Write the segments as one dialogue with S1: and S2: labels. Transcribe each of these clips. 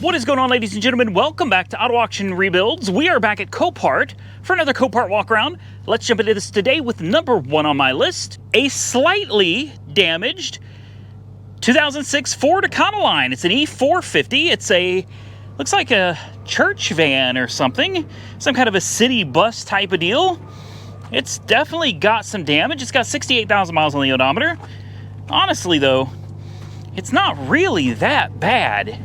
S1: What is going on, ladies and gentlemen? Welcome back to Auto Auction Rebuilds. We are back at Copart for another Copart walk around. Let's jump into this today with number one on my list, a slightly damaged 2006 Ford Econoline. It's an E450. It's a, looks like a church van or something, some kind of a city bus type of deal. It's definitely got some damage. It's got 68,000 miles on the odometer. Honestly though, it's not really that bad.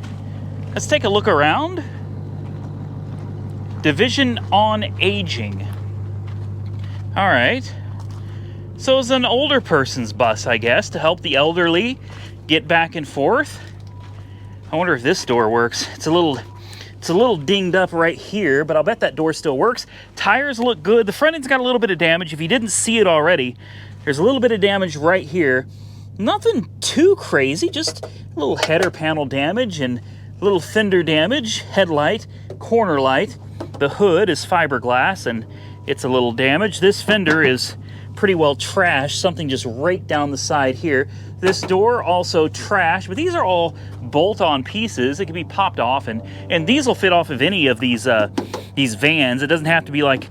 S1: Let's take a look around. Division on aging. All right. So it's an older person's bus, I guess, to help the elderly get back and forth. I wonder if this door works. It's a little dinged up right here, but I'll bet that door still works. Tires look good. The front end's got a little bit of damage. If you didn't see it already, there's a little bit of damage right here. Nothing too crazy, just a little header panel damage and a little fender damage, headlight, corner light. The hood is fiberglass and it's a little damaged. This fender is pretty well trashed. Something just raked down the side here. This door also trashed, but these are all bolt-on pieces. It can be popped off, and these will fit off of any of these vans. It doesn't have to be like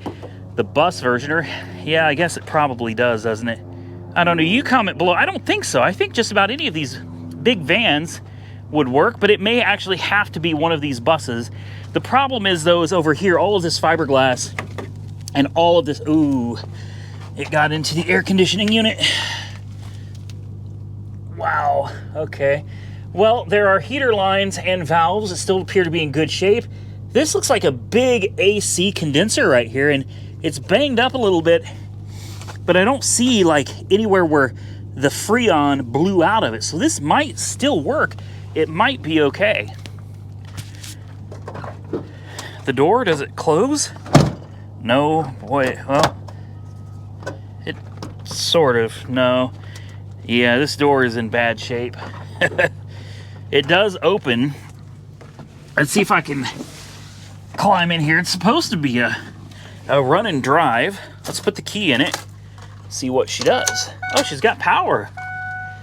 S1: the bus version, or yeah, I guess it probably does, doesn't it? I don't know. You comment below. I don't think so. I think just about any of these big vans would work, but it may actually have to be one of these buses. The problem is, though, is over here, all of this fiberglass and all of this, ooh, it got into the air conditioning unit. Wow, okay. Well, there are heater lines and valves that still appear to be in good shape. This looks like a big AC condenser right here, and it's banged up a little bit, but I don't see like anywhere where the Freon blew out of it. So this might still work. It might be okay. The door, does it close? No, boy, well, it sort of, no. Yeah, this door is in bad shape. It does open. Let's see if I can climb in here. It's supposed to be a run and drive. Let's put the key in it, see what she does. Oh, she's got power.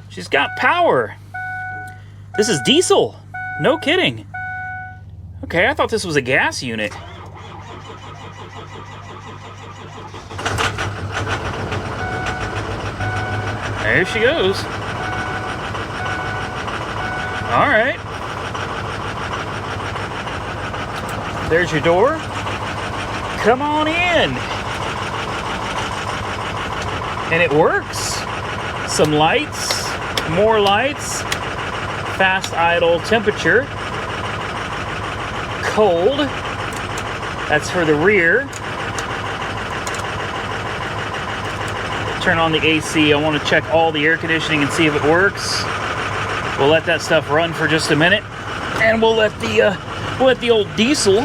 S1: She's got power. This is diesel. No kidding. Okay, I thought this was a gas unit. There she goes. All right. There's your door. Come on in. And it works. Some lights, more lights. Fast idle temperature. Cold. That's for the rear. Turn on the AC. I want to check all the air conditioning and see if it works. We'll let that stuff run for just a minute, and we'll let the old diesel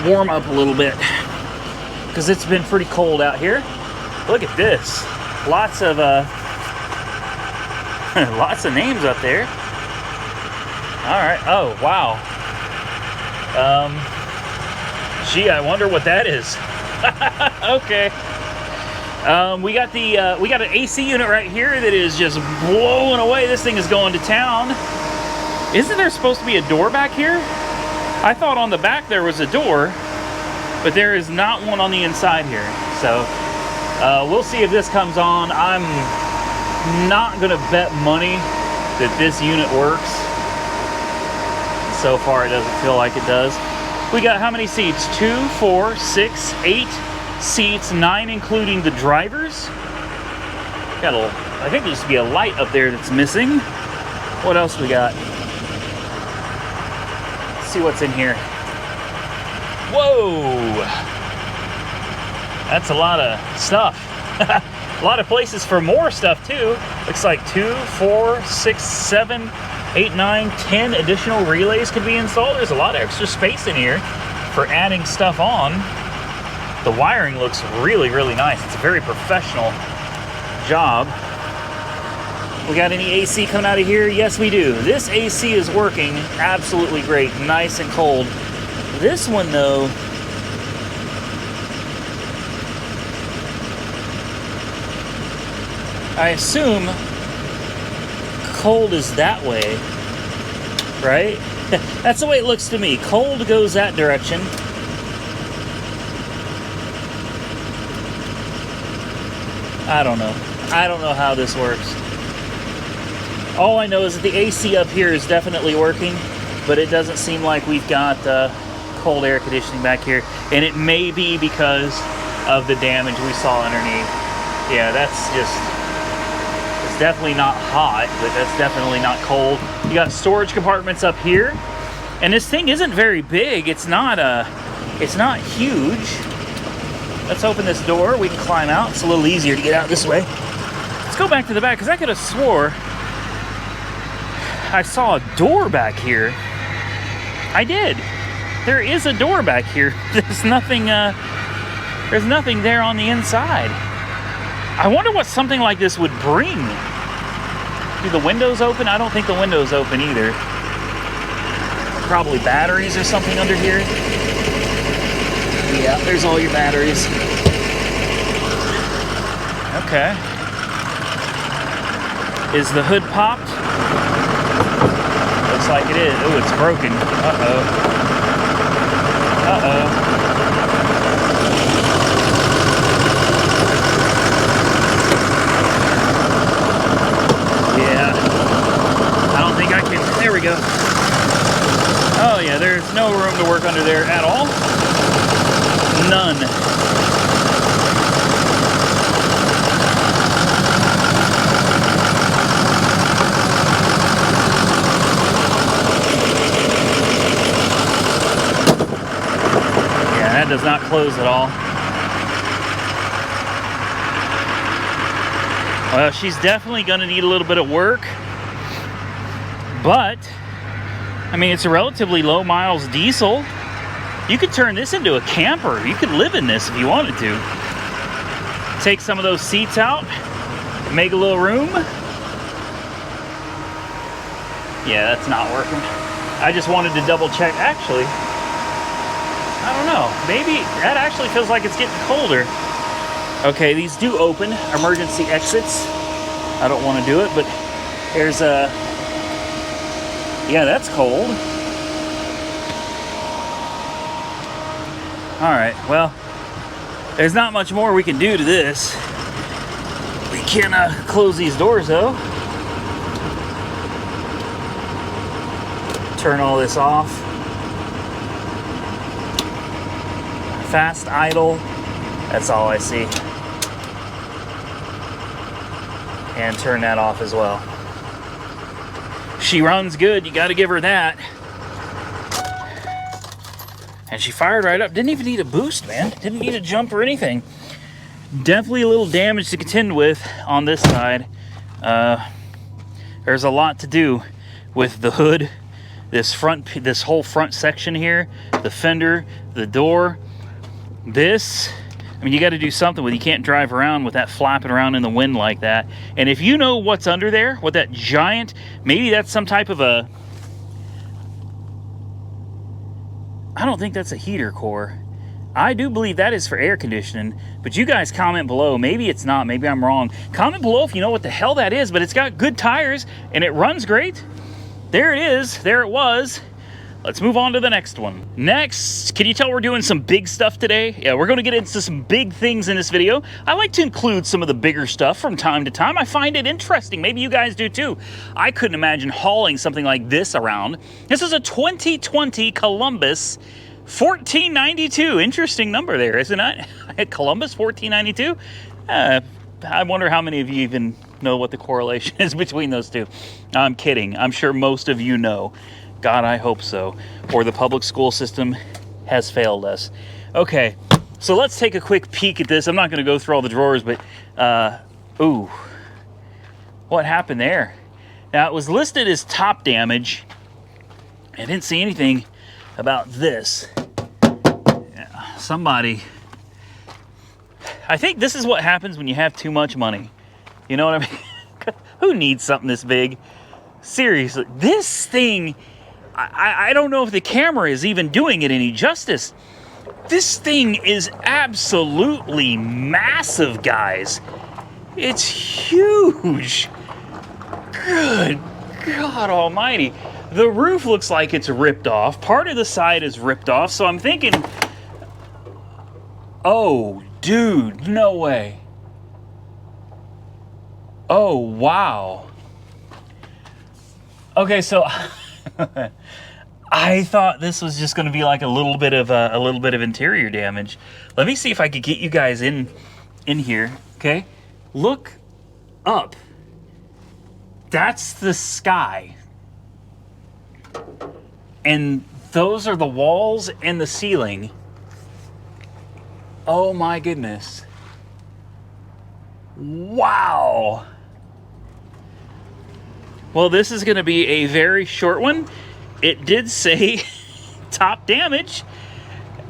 S1: warm up a little bit because it's been pretty cold out here. Look at this. Lots of lots of names up there. All right. Oh, wow. Gee, I wonder what that is. Okay. We got an AC unit right here that is just blowing away. This thing is going to town. Isn't there supposed to be a door back here? I thought on the back there was a door, but there is not one on the inside here. So we'll see if this comes on. I'm not gonna bet money that this unit works. So far, it doesn't feel like it does. We got how many seats? 2, 4, 6, 8 seats, 9 including the drivers. Got a, I think there used to be a light up there that's missing. What else we got? Let's see what's in here. Whoa! That's a lot of stuff. A lot of places for more stuff too. Looks like 2, 4, 6, 7, 8, 9, 10 additional relays could be installed. There's a lot of extra space in here for adding stuff on. The wiring looks really, really nice. It's a very professional job. We got any AC coming out of here? Yes, we do. This AC is working absolutely great, nice and cold. This one though, I assume cold is that way. right? That's the way it looks to me. Cold goes that direction. I don't know. I don't know how this works. All I know is that the AC up here is definitely working, but it doesn't seem like we've got cold air conditioning back here. And it may be because of the damage we saw underneath. Yeah, that's just, it's definitely not hot, but that's definitely not cold. You got storage compartments up here, and this thing isn't very big. It's not huge. Let's open this door. We can climb out. It's a little easier to get out this way. Let's go back to the back, because I could have swore I saw a door back here. I did. There is a door back here. There's nothing there on the inside. I wonder what something like this would bring. Do the windows open? I don't think the windows open either. Probably batteries or something under here. Yeah, there's all your batteries. Okay. Is the hood popped? Looks like it is. Oh, it's broken. Uh-oh. Uh-oh. Yeah. I don't think I can. There we go. Oh, yeah, there's no room to work under there at all. None. Yeah, that does not close at all. Well, she's definitely going to need a little bit of work, but I mean, it's a relatively low miles diesel. You could turn this into a camper. You could live in this if you wanted to. Take some of those seats out, make a little room. Yeah, that's not working. I just wanted to double check. Actually, I don't know. Maybe that actually feels like it's getting colder. Okay, these do open, emergency exits. I don't want to do it, but there's a... Yeah, that's cold. All right, well, there's not much more we can do to this. We can close these doors, though. Turn all this off. Fast idle. That's all I see. And turn that off as well. She runs good, you gotta give her that. And she fired right up. Didn't even need a boost, man. Didn't need a jump or anything. Definitely a little damage to contend with on this side. There's a lot to do with the hood, this whole front section here, the fender, the door, this. I mean, you got to do something with it. You can't drive around with that flapping around in the wind like that. And if you know what's under there, what that giant, maybe that's some type of a, I don't think that's a heater core. I do believe that is for air conditioning, but you guys comment below. Maybe it's not, maybe I'm wrong. Comment below if you know what the hell that is, but it's got good tires and it runs great. There it is, there it was. Let's move on to the next one. Next, can you tell we're doing some big stuff today? Yeah, we're gonna get into some big things in this video. I like to include some of the bigger stuff from time to time. I find it interesting. Maybe you guys do too. I couldn't imagine hauling something like this around. This is a 2020 Columbus 1492. Interesting number there, isn't it? Columbus 1492? I wonder how many of you even know what the correlation is between those two. I'm kidding. I'm sure most of you know. God, I hope so. Or the public school system has failed us. Okay, so let's take a quick peek at this. I'm not going to go through all the drawers, but, ooh. What happened there? Now, it was listed as top damage. I didn't see anything about this. Yeah, somebody... I think this is what happens when you have too much money. You know what I mean? Who needs something this big? Seriously, this thing... I don't know if the camera is even doing it any justice. This thing is absolutely massive, guys. It's huge. Good God almighty. The roof looks like it's ripped off. Part of the side is ripped off, so I'm thinking, oh, dude, no way. Oh, wow. Okay, so I thought this was just going to be like a little bit of interior damage. Let me see if I could get you guys in here. Okay, look up. That's the sky, and those are the walls and the ceiling. Oh my goodness! Wow. Well, this is going to be a very short one. It did say top damage.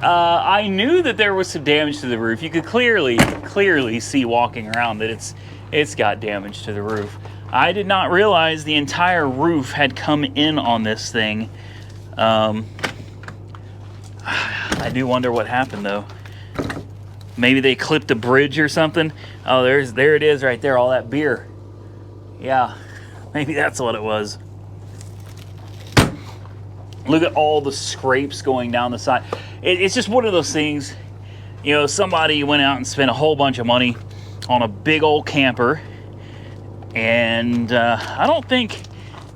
S1: I knew that there was some damage to the roof. You could clearly see walking around that it's got damage to the roof. I did not realize the entire roof had come in on this thing. I do wonder what happened though. Maybe they clipped a bridge or something. Oh, there it is right there, all that beer. Yeah. Maybe that's what it was. Look at all the scrapes going down the side. It's just one of those things, you know, somebody went out and spent a whole bunch of money on a big old camper, and I don't think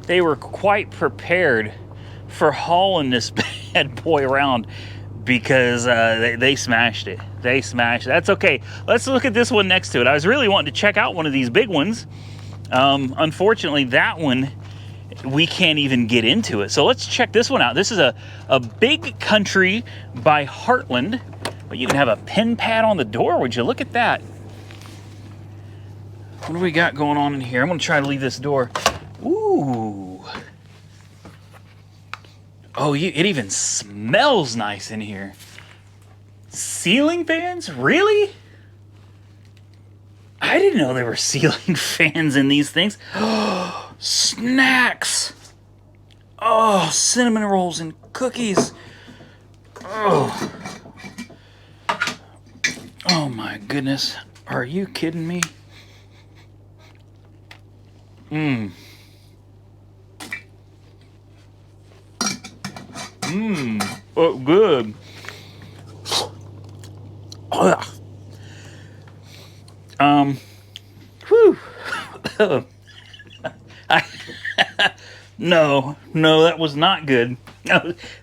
S1: they were quite prepared for hauling this bad boy around, because they smashed it. They smashed it. That's okay. Let's look at this one next to it. I was really wanting to check out one of these big ones. Unfortunately, that one, we can't even get into it. So let's check this one out. This is a Big Country by Heartland. But you can have a pen pad on the door. Would you look at that? What do we got going on in here? I'm going to try to leave this door. Ooh. Oh, it even smells nice in here. Ceiling fans? Really? I didn't know there were ceiling fans in these things. Snacks. Oh, cinnamon rolls and cookies. Oh. Oh my goodness. Are you kidding me? Mmm. Mmm. Oh, good. Ugh. Whew. No, that was not good.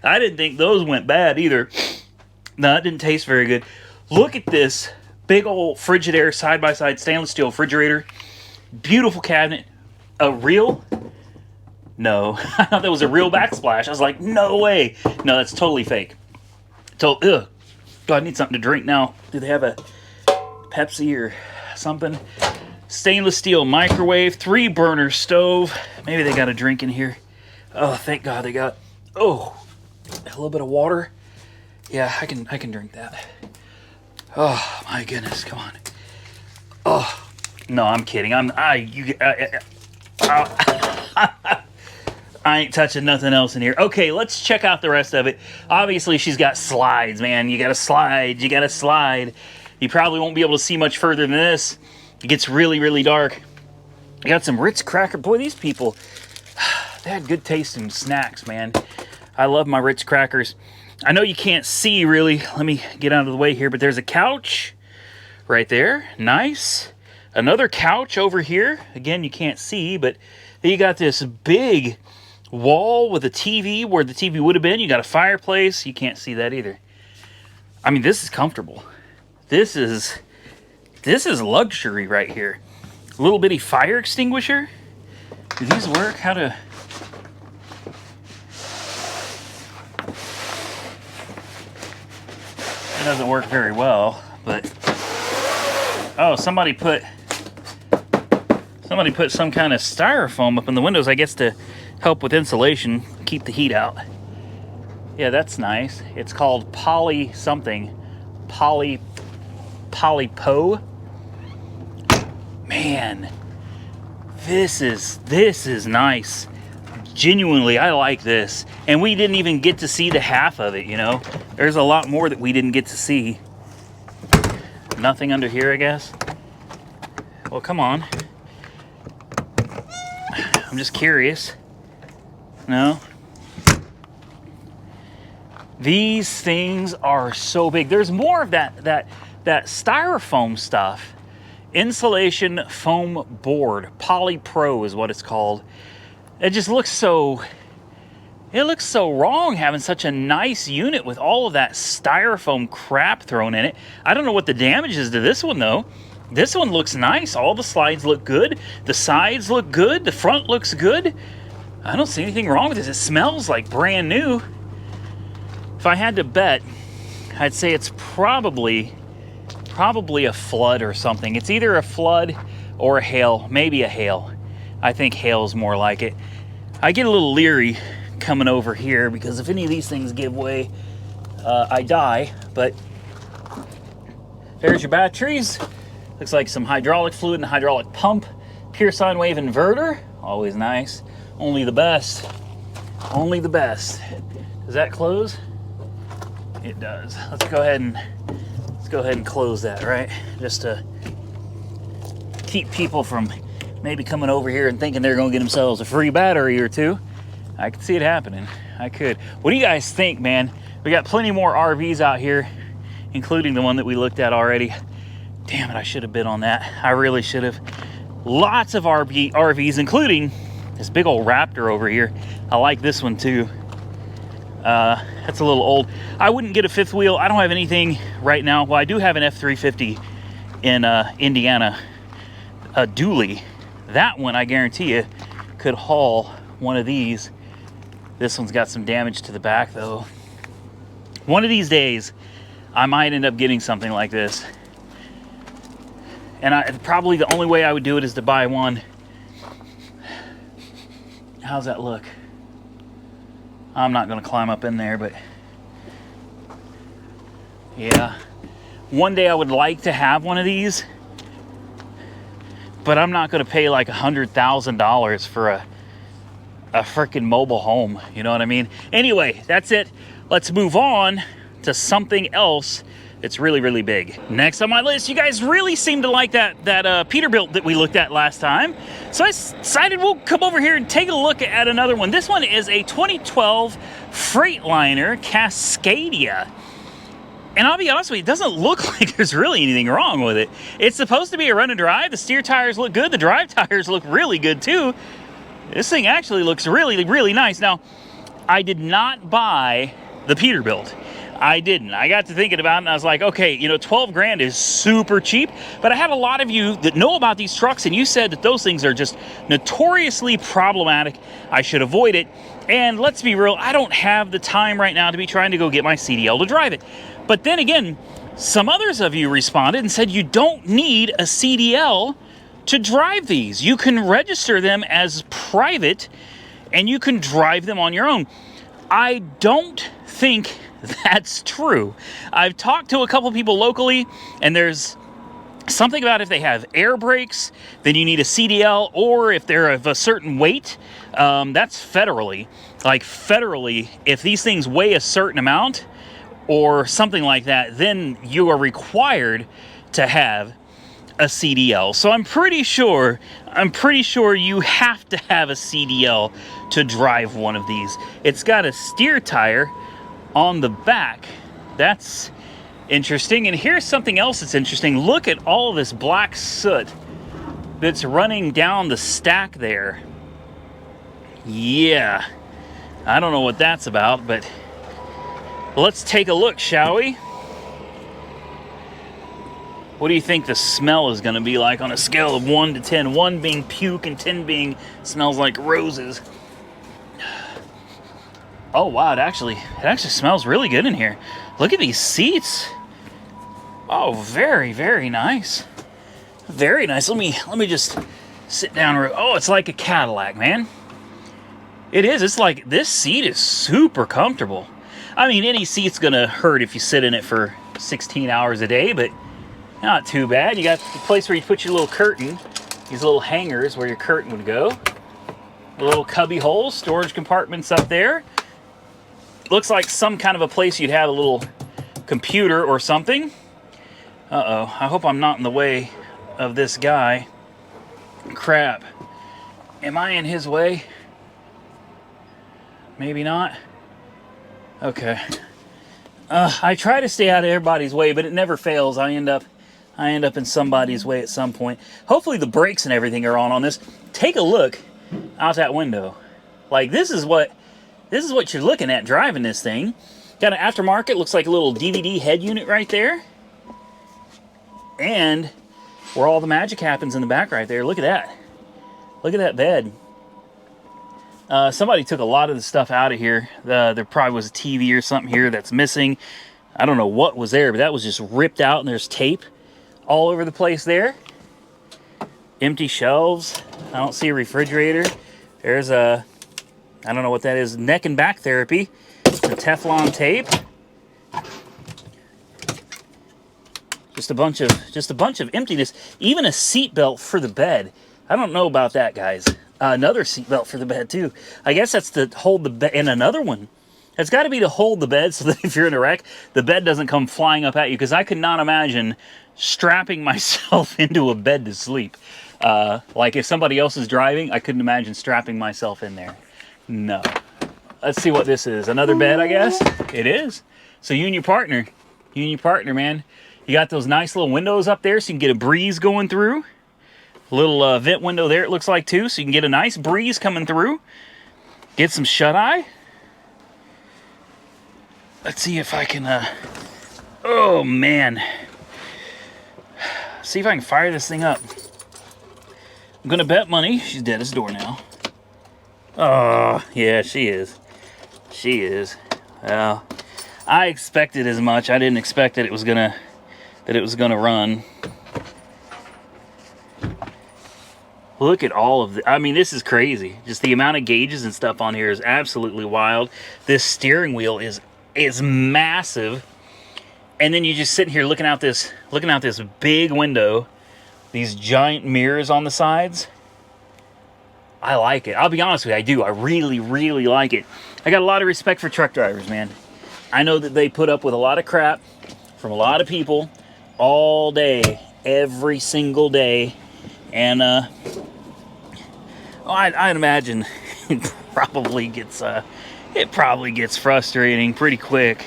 S1: I didn't think those went bad either. No, it didn't taste very good. Look at this big old Frigidaire side-by-side stainless steel refrigerator. Beautiful cabinet. A real? No, I thought that was a real backsplash. I was like, no way. No, that's totally fake. Ugh. Do I need something to drink now? Do they have a Pepsi or something? Stainless steel microwave, 3-burner stove. Maybe they got a drink in here. Oh, thank God they got, oh, a little bit of water. Yeah, I can drink that. Oh my goodness, come on. Oh, no, I'm kidding. I ain't touching nothing else in here. Okay, let's check out the rest of it. Obviously, she's got slides, man. You gotta slide. You gotta slide. You probably won't be able to see much further than this. It gets really, really dark. I got some Ritz cracker. Boy, these people, they had good taste in snacks, man. I love my Ritz crackers. I know you can't see, really. Let me get out of the way here, but there's a couch right there. Nice. Another couch over here. Again, you can't see, but you got this big wall with a TV where the TV would have been. You got a fireplace. You can't see that either. I mean, this is comfortable. This is luxury right here. Little bitty fire extinguisher. Do these work? How to... It doesn't work very well, but... Oh, somebody put some kind of styrofoam up in the windows, I guess, to help with insulation, keep the heat out. Yeah, that's nice. It's called poly something. Polypo. Man, this is nice. Genuinely, I like this. And we didn't even get to see the half of it, you know? There's a lot more that we didn't get to see. Nothing under here, I guess? Well, come on. I'm just curious. No? These things are so big. There's more of that styrofoam stuff. Insulation foam board. Polypro is what it's called. It just looks so... It looks so wrong having such a nice unit with all of that styrofoam crap thrown in it. I don't know what the damage is to this one, though. This one looks nice. All the slides look good. The sides look good. The front looks good. I don't see anything wrong with this. It smells like brand new. If I had to bet, I'd say it's probably a flood or something. It's either a flood or a hail. Maybe a hail. I think hail's more like it. I get a little leery coming over here because if any of these things give way, I die. But there's your batteries. Looks like some hydraulic fluid and hydraulic pump. Pure sine wave inverter, always nice. Only the best. Only the best. Does that close? It does. Let's go ahead and close that, right? Just to keep people from maybe coming over here and thinking they're gonna get themselves a free battery or two. I could see it happening. I could. What do you guys think, man? We got plenty more RVs out here, including the one that we looked at already. Damn it, I should have bid on that. I really should have. Lots of RVs, including this big old Raptor over here. I like this one too. That's a little old. I wouldn't get a fifth wheel. I don't have anything right now. Well, I do have an F350 in Indiana, a dually. That one, I guarantee you, could haul one of these. This one's got some damage to the back though. One of these days, I might end up getting something like this. And probably the only way I would do it is to buy one. How's that look? I'm not gonna climb up in there, but yeah. One day I would like to have one of these, but I'm not gonna pay like $100,000 for a freaking mobile home, you know what I mean? Anyway, that's it. Let's move on to something else that's really, really big. Next on my list, you guys really seem to like that Peterbilt that we looked at last time. So I decided we'll come over here and take a look at another one. This one is a 2012 Freightliner Cascadia. And I'll be honest with you, it doesn't look like there's really anything wrong with it. It's supposed to be a run and drive. The steer tires look good. The drive tires look really good too. This thing actually looks really, really nice. Now, I did not buy the Peterbilt. I didn't. I got to thinking about it and I was like, okay, you know, 12 grand is super cheap, but I have a lot of you that know about these trucks and you said that those things are just notoriously problematic. I should avoid it. And let's be real, I don't have the time right now to be trying to go get my CDL to drive it. But then again, some others of you responded and said you don't need a CDL to drive these. You can register them as private and you can drive them on your own. I don't think that's true. I've talked to a couple people locally and there's something about if they have air brakes, then you need a CDL, or if they're of a certain weight, that's federally. Like federally, if these things weigh a certain amount or something like that, then you are required to have a CDL. So I'm pretty sure you have to have a CDL to drive one of these. It's got a steer tire on the back. That's interesting. And here's something else that's interesting. Look at all of this black soot that's running down the stack there. Yeah, I don't know what that's about, but let's take a look, shall we? What do you think the smell is going to be like on a scale of 1 to 10? 1 being puke and 10 being smells like roses. Oh wow, it actually smells really good in here. Look at these seats. Oh, very, very nice. Very nice. Let me just sit down. Oh, it's like a Cadillac, man. It is. It's like, this seat is super comfortable. I mean, any seat's gonna hurt if you sit in it for 16 hours a day, but not too bad. You got the place where you put your little curtain, these little hangers where your curtain would go. A little cubby holes, storage compartments up there. Looks like some kind of a place you'd have a little computer or something. Uh-oh, I hope I'm not in the way of this guy. Crap. Am I in his way? Maybe not. Okay. I try to stay out of everybody's way, but it never fails. I end up in somebody's way at some point. Hopefully the brakes and everything are on this. Take a look out that window. Like, this is what you're looking at driving this thing. Got an aftermarket, looks like a little DVD head unit right there. And where all the magic happens in the back right there. Look at that. Look at that bed. Somebody took a lot of the stuff out of here. There probably was a TV or something here that's missing. I don't know what was there, but that was just ripped out, and there's tape all over the place there. Empty shelves. I don't see a refrigerator. There's a, I don't know what that is, neck and back therapy. The Teflon tape. Just a bunch of emptiness. Even a seat belt for the bed. I don't know about that, guys. Another seat belt for the bed too. I guess that's to hold the bed. And another one. It's got to be to hold the bed so that if you're in a wreck, the bed doesn't come flying up at you. Because I could not imagine strapping myself into a bed to sleep. Like if somebody else is driving, I couldn't imagine strapping myself in there. No. Let's see what this is. Another bed, I guess. It is. So you and your partner, man. You got those nice little windows up there so you can get a breeze going through. A little vent window there, it looks like, too, so you can get a nice breeze coming through. Get some shut-eye. Let's see if I can, oh, man. See if I can fire this thing up. I'm going to bet money. She's dead as a door now. Oh, yeah, she is. She is. Well, I expected as much. I didn't expect that it was gonna run. Look at all of the, I mean, this is crazy. Just the amount of gauges and stuff on here is absolutely wild. This steering wheel is massive. And then you're just sitting here looking out this big window. These giant mirrors on the sides. I like it. I'll be honest with you, I do. I really, really like it. I got a lot of respect for truck drivers, man. I know that they put up with a lot of crap from a lot of people all day, every single day. And I'd imagine it probably gets frustrating pretty quick.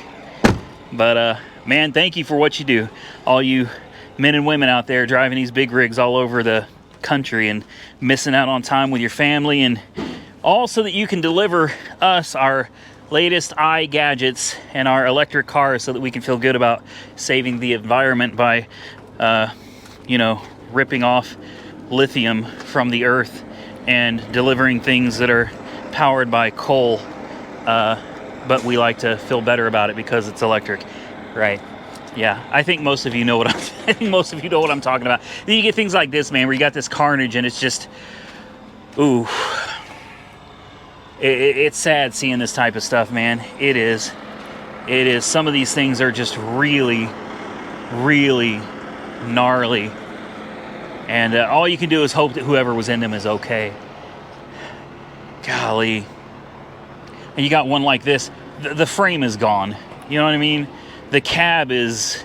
S1: But man, thank you for what you do, all you men and women out there driving these big rigs all over the country and missing out on time with your family, and all so that you can deliver us our latest gadgets and our electric cars so that we can feel good about saving the environment by you know, ripping off lithium from the earth and delivering things that are powered by coal, but we like to feel better about it because it's electric, right? Yeah, I think most of you know what I'm talking about. Then you get things like this, man, where you got this carnage and it's just, ooh, it's sad seeing this type of stuff, man. It is. Some of these things are just really, really gnarly. And all you can do is hope that whoever was in them is okay. Golly. And you got one like this. The frame is gone. You know what I mean? The cab is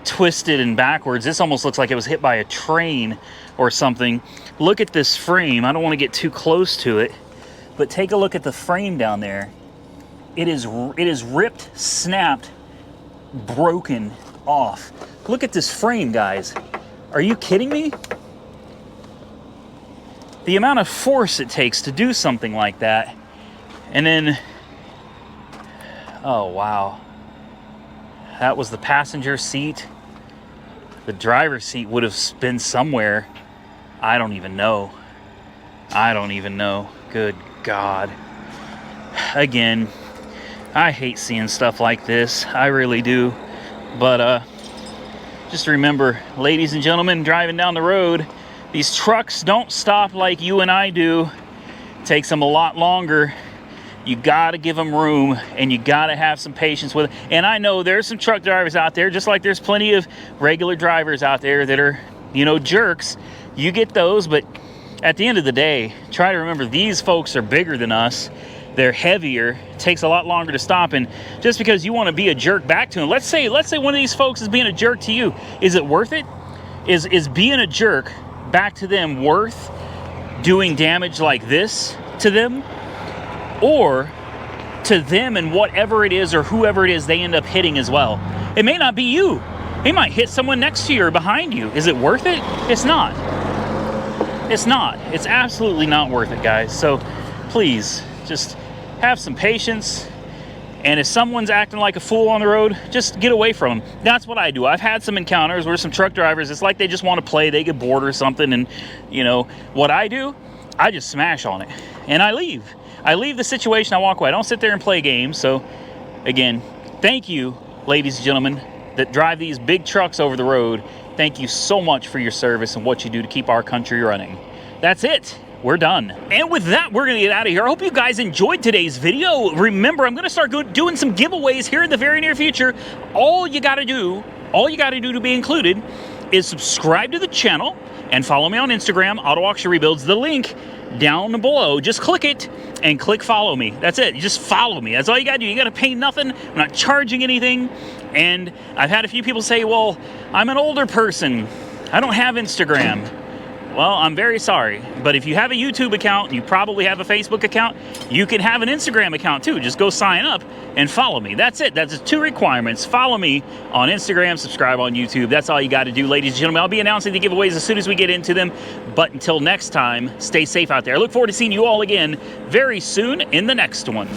S1: twisted and backwards. This almost looks like it was hit by a train or something. Look at this frame. I don't want to get too close to it, but take a look at the frame down there. It is ripped, snapped, broken off. Look at this frame, guys. Are you kidding me? The amount of force it takes to do something like that. And then, oh wow. That was the passenger seat. The driver's seat would have been somewhere. I don't even know. Good God. Again, I hate seeing stuff like this. I really do. But just remember, ladies and gentlemen, driving down the road, these trucks don't stop like you and I do. It takes them a lot longer. You gotta give them room, and you gotta have some patience with it. And I know there's some truck drivers out there, just like there's plenty of regular drivers out there that are, you know, jerks. You get those, but at the end of the day, try to remember these folks are bigger than us. They're heavier. It takes a lot longer to stop. And just because you want to be a jerk back to them, let's say one of these folks is being a jerk to you. Is it worth it? Is being a jerk back to them worth doing damage like this to them? Or to them and whatever it is or whoever it is they end up hitting as well. It may not be you. They might hit someone next to you or behind you. Is it worth it? It's not. It's not. It's absolutely not worth it, guys. So please, just have some patience. And if someone's acting like a fool on the road, just get away from them. That's what I do. I've had some encounters where some truck drivers, it's like they just want to play, they get bored or something, and you know, what I do, I just smash on it. And I leave. I leave the situation, I walk away. I don't sit there and play games. So again, thank you, ladies and gentlemen, that drive these big trucks over the road. Thank you so much for your service and what you do to keep our country running. That's it. We're done. And with that, we're gonna get out of here. I hope you guys enjoyed today's video. Remember, I'm gonna start doing some giveaways here in the very near future. All you gotta do to be included is subscribe to the channel and follow me on Instagram, Auto Auction Rebuilds. The link down below, just click it and click follow me. That's it. You just follow me. That's all you gotta do. You gotta pay nothing. I'm not charging anything. And I've had a few people say, well, I'm an older person, I don't have Instagram. Well, I'm very sorry, but if you have a YouTube account, you probably have a Facebook account, you can have an Instagram account too. Just go sign up and follow me. That's it. That's the 2 requirements. Follow me on Instagram, subscribe on YouTube. That's all you got to do, ladies and gentlemen. I'll be announcing the giveaways as soon as we get into them. But until next time, stay safe out there. I look forward to seeing you all again very soon in the next one.